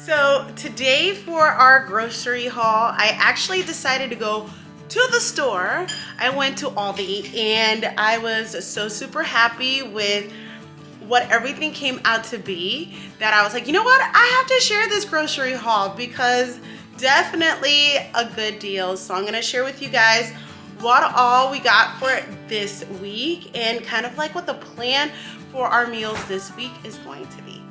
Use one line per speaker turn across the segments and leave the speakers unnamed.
So today for our grocery haul, I actually decided to go to the store. I went to Aldi and I was so super happy with what everything came out to be that I was like, you know what? I have to share this grocery haul because definitely a good deal. So I'm gonna share with you guys what all we got for this week and kind of like what the plan for our meals this week is going to be.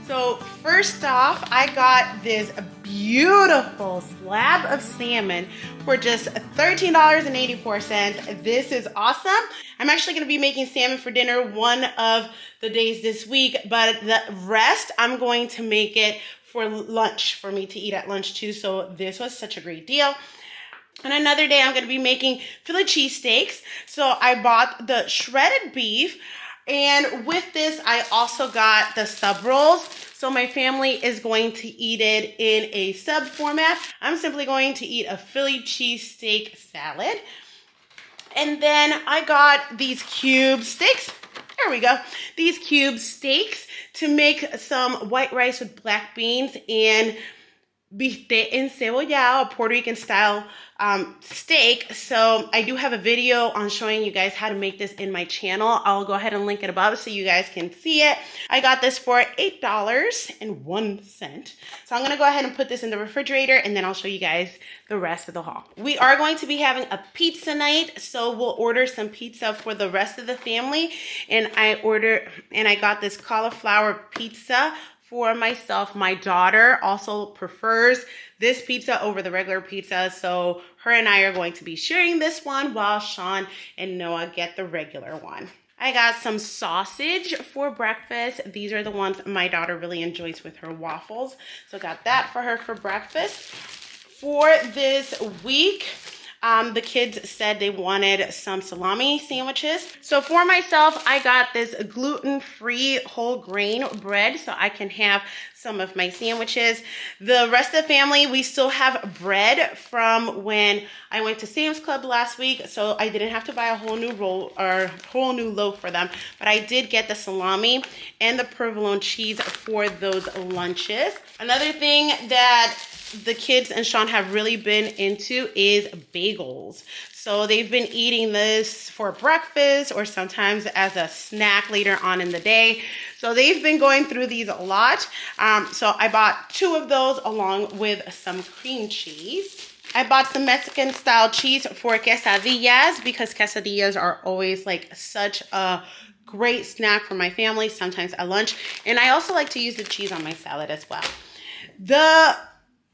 So first off, I got this beautiful slab of salmon for just $13.84. This is awesome. I'm actually going to be making salmon for dinner one of the days this week, but the rest I'm going to make it for lunch for me to eat at lunch too. So this was such a great deal. And another day I'm going to be making Philly cheesesteaks. So I bought the shredded beef. And with this, I also got the sub rolls. So my family is going to eat it in a sub format. I'm simply going to eat a Philly cheesesteak salad. And then I got these cube steaks. There we go. These cube steaks to make some white rice with black beans and bistec encebollado, a Puerto Rican style steak. So I do have a video on showing you guys how to make this in my channel. I'll go ahead and link it above so you guys can see it. I got this for $8.01. So I'm gonna go ahead and put this in the refrigerator and then I'll show you guys the rest of the haul. We are going to be having a pizza night, so we'll order some pizza for the rest of the family. And I got this cauliflower pizza for myself. My daughter also prefers this pizza over the regular pizza, so her and I are going to be sharing this one while Sean and Noah get the regular one. I got some sausage for breakfast. These are the ones my daughter really enjoys with her waffles, so got that for her for breakfast. For this week, the kids said they wanted some salami sandwiches. So for myself, I got this gluten-free whole grain bread so I can have some of my sandwiches. The rest of the family, we still have bread from when I went to Sam's Club last week, so I didn't have to buy a whole new roll or whole new loaf for them, but I did get the salami and the provolone cheese for those lunches. Another thing that the kids and Sean have really been into is bagels. So they've been eating this for breakfast or sometimes as a snack later on in the day. So they've been going through these a lot. So I bought 2 of those along with some cream cheese. I bought some Mexican style cheese for quesadillas because quesadillas are always like such a great snack for my family, sometimes at lunch. And I also like to use the cheese on my salad as well. The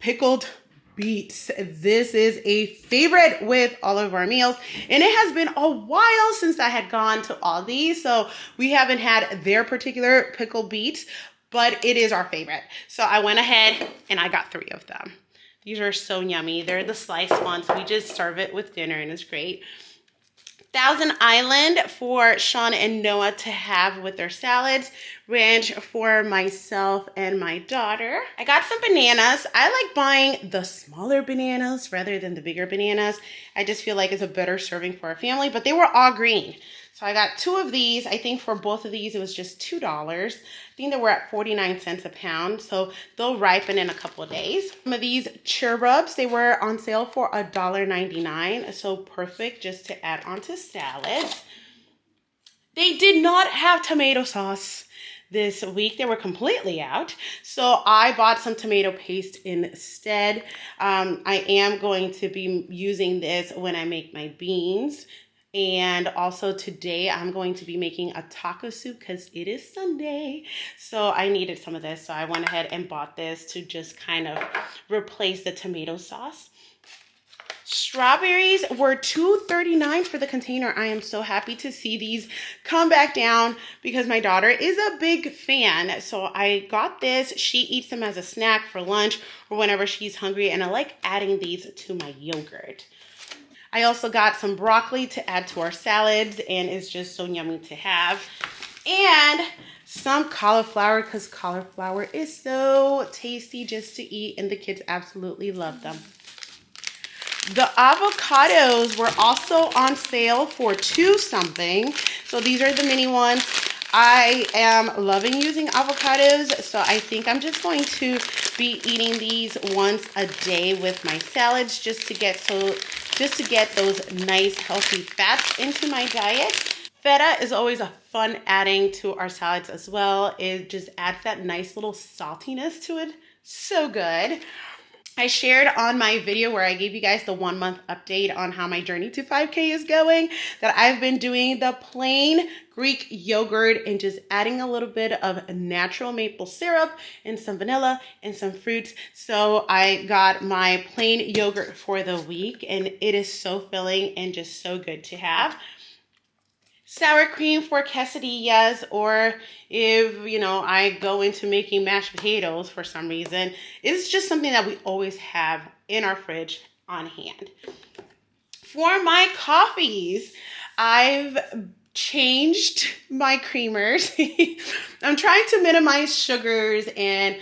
pickled beets. This is a favorite with all of our meals, and it has been a while since I had gone to Aldi, so we haven't had their particular pickled beets, but it is our favorite. So I went ahead and I got 3 of them. These are so yummy. They're the sliced ones. We just serve it with dinner and it's great. Thousand Island for Sean and Noah to have with their salads. Ranch for myself and my daughter. I got some bananas. I like buying the smaller bananas rather than the bigger bananas. I just feel like it's a better serving for our family, but they were all green. So I got 2 of these. I think for both of these, it was just $2. I think they were at 49 cents a pound, so they'll ripen in a couple of days. Some of these cherubs, they were on sale for $1.99, so perfect just to add onto salads. They did not have tomato sauce this week. They were completely out, so I bought some tomato paste instead. I am going to be using this when I make my beans. And also today I'm going to be making a taco soup because it is Sunday. So I needed some of this. So I went ahead and bought this to just kind of replace the tomato sauce. Strawberries were $2.39 for the container. I am so happy to see these come back down because my daughter is a big fan. So I got this. She eats them as a snack for lunch or whenever she's hungry. And I like adding these to my yogurt. I also got some broccoli to add to our salads, and it's just so yummy to have. And some cauliflower, because cauliflower is so tasty just to eat, and the kids absolutely love them. The avocados were also on sale for $2 something. So these are the mini ones. I am loving using avocados, so I think I'm just going to be eating these once a day with my salads just to get those nice healthy fats into my diet. Feta is always a fun adding to our salads as well. It just adds that nice little saltiness to it. So good. I shared on my video where I gave you guys the 1 month update on how my journey to 5K is going that I've been doing the plain Greek yogurt and just adding a little bit of natural maple syrup and some vanilla and some fruits. So I got my plain yogurt for the week and it is so filling and just so good to have. Sour cream for quesadillas, or if I go into making mashed potatoes for some reason, it's just something that we always have in our fridge on hand. For my coffees, I've changed my creamers. I'm trying to minimize sugars and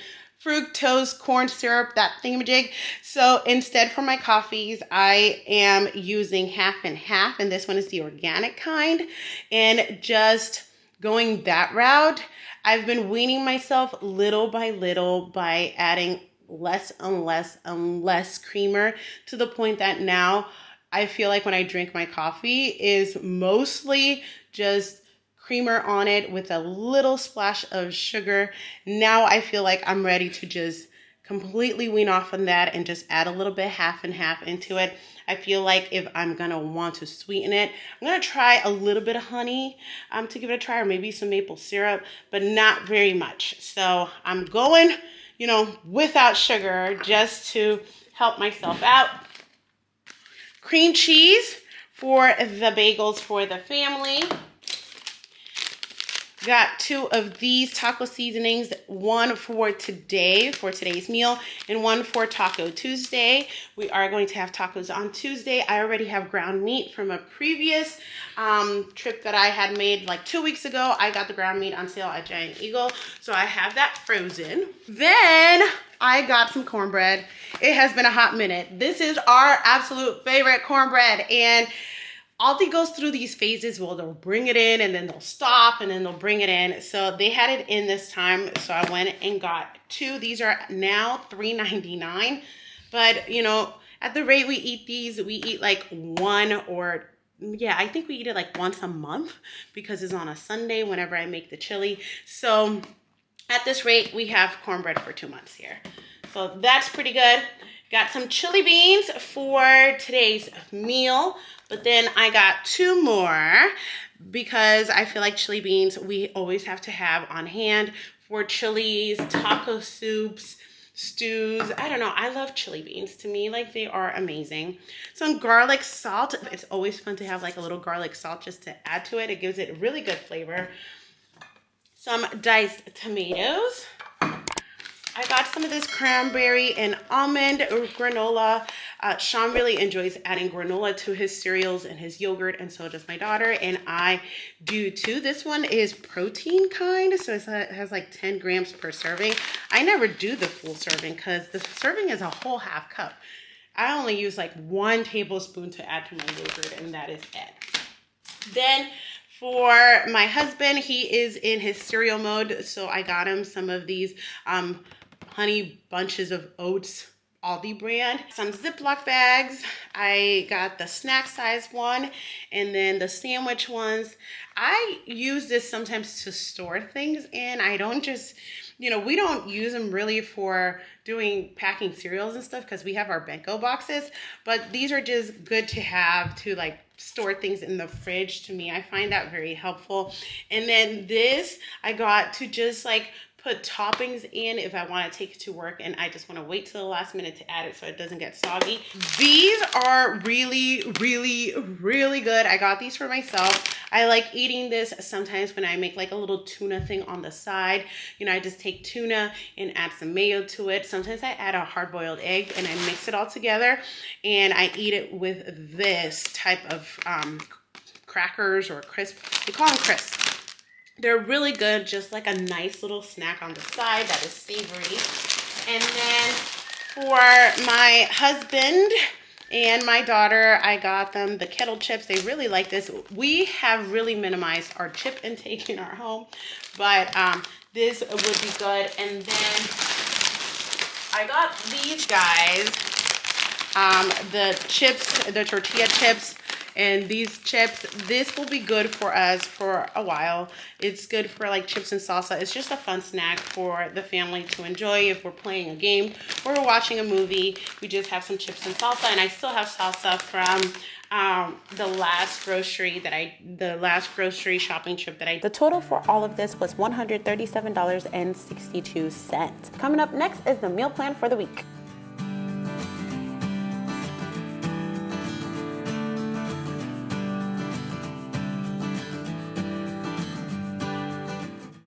fructose, corn syrup, that thingamajig. So instead for my coffees, I am using half and half, and this one is the organic kind. And just going that route, I've been weaning myself little by little by adding less and less and less creamer to the point that now I feel like when I drink my coffee is mostly just creamer on it with a little splash of sugar. Now I feel like I'm ready to just completely wean off on that and just add a little bit half and half into it. I feel like if I'm gonna want to sweeten it, I'm gonna try a little bit of honey to give it a try, or maybe some maple syrup, but not very much. So I'm going, without sugar just to help myself out. Cream cheese for the bagels for the family. Got 2 of these taco seasonings, one for today, for today's meal, and one for Taco Tuesday. We are going to have tacos on Tuesday. I already have ground meat from a previous trip that I had made like 2 weeks ago. I got the ground meat on sale at Giant Eagle, so I have that frozen. Then I got some cornbread. It has been a hot minute. This is our absolute favorite cornbread, and Aldi goes through these phases. Well, they'll bring it in and then they'll stop and then they'll bring it in. So they had it in this time. So I went and got 2. These are now $3.99. But, at the rate we eat these, we eat like one, or I think we eat it like once a month because it's on a Sunday whenever I make the chili. So at this rate, we have cornbread for 2 months here. So that's pretty good. Got some chili beans for today's meal, but then I got 2 more because I feel like chili beans we always have to have on hand for chilies, taco soups, stews. I don't know. I love chili beans. To me, like, they are amazing. Some garlic salt. It's always fun to have like a little garlic salt just to add to it. It gives it a really good flavor. Some diced tomatoes. I got some of this cranberry and almond granola. Sean really enjoys adding granola to his cereals and his yogurt, and so does my daughter, and I do too. This one is protein kind, so it has like 10 grams per serving. I never do the full serving because the serving is a whole half cup. I only use like 1 tablespoon to add to my yogurt, and that is it. Then for my husband, he is in his cereal mode, so I got him some of these honey bunches of oats, Aldi brand. Some Ziploc bags. I got the snack size one and then the sandwich ones. I use this sometimes to store things in. I don't just, we don't use them really for doing packing cereals and stuff because we have our Benko boxes, but these are just good to have to like store things in the fridge. To me, I find that very helpful. And then this I got to just like put toppings in if I want to take it to work and I just want to wait till the last minute to add it so it doesn't get soggy. These are really, really, really good. I got these for myself. I like eating this sometimes when I make like a little tuna thing on the side. I just take tuna and add some mayo to it. Sometimes I add a hard-boiled egg and I mix it all together and I eat it with this type of crackers or crisp. We call them crisp. They're really good, just like a nice little snack on the side that is savory. And then for my husband, And my daughter, I got them the kettle chips. They really like this. We have really minimized our chip intake in our home, but this would be good. And then I got these guys, the chips, the tortilla chips. And these chips, this will be good for us for a while. It's good for like chips and salsa. It's just a fun snack for the family to enjoy if we're playing a game or we're watching a movie. We just have some chips and salsa, and I still have salsa from the last grocery shopping trip that I did. The total for all of this was $137.62. Coming up next is the meal plan for the week.